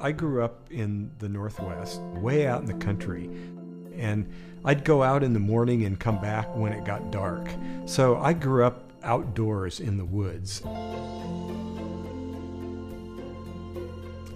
I grew up in the Northwest, way out in the country, and I'd go out in the morning and come back when it got dark. So I grew up outdoors in the woods.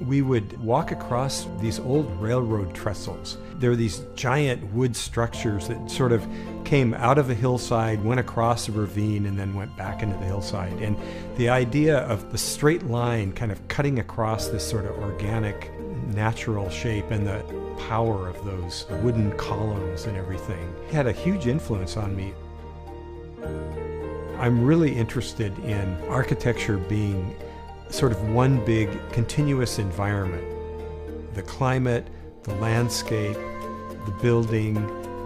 We would walk across these old railroad trestles. There were these giant wood structures that sort of came out of a hillside, went across a ravine, and then went back into the hillside. And the idea of the straight line kind of cutting across this sort of organic, natural shape and the power of those wooden columns and everything had a huge influence on me. I'm really interested in architecture being sort of one big continuous environment. The climate, the landscape, the building,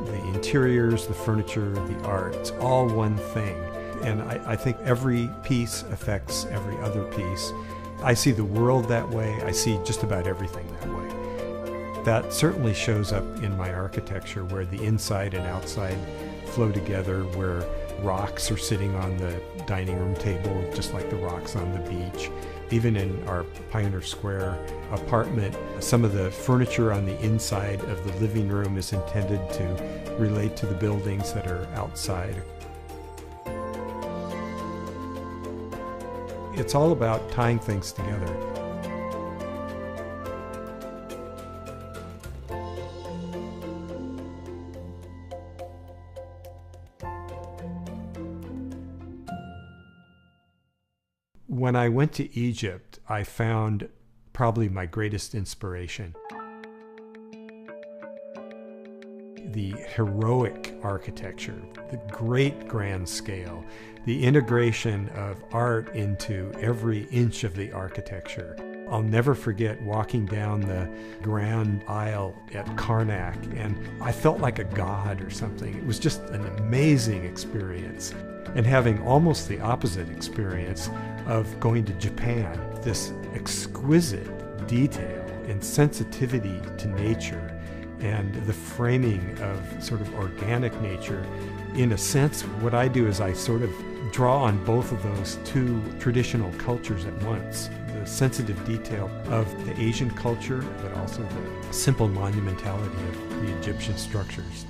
the interiors, the furniture, the art, it's all one thing. And I think every piece affects every other piece. I see the world that way. I see just about everything that way. That certainly shows up in my architecture, where the inside and outside flow together, where rocks are sitting on the dining room table just like the rocks on the beach. Even in our Pioneer Square apartment, some of the furniture on the inside of the living room is intended to relate to the buildings that are outside. It's all about tying things together. When I went to Egypt, I found probably my greatest inspiration. The heroic architecture, the great grand scale, the integration of art into every inch of the architecture. I'll never forget walking down the grand aisle at Karnak, and I felt like a god or something. It was just an amazing experience. And having almost the opposite experience of going to Japan, this exquisite detail and sensitivity to nature and the framing of sort of organic nature. In a sense, what I do is I sort of draw on both of those two traditional cultures at once. The sensitive detail of the Asian culture, but also the simple monumentality of the Egyptian structures.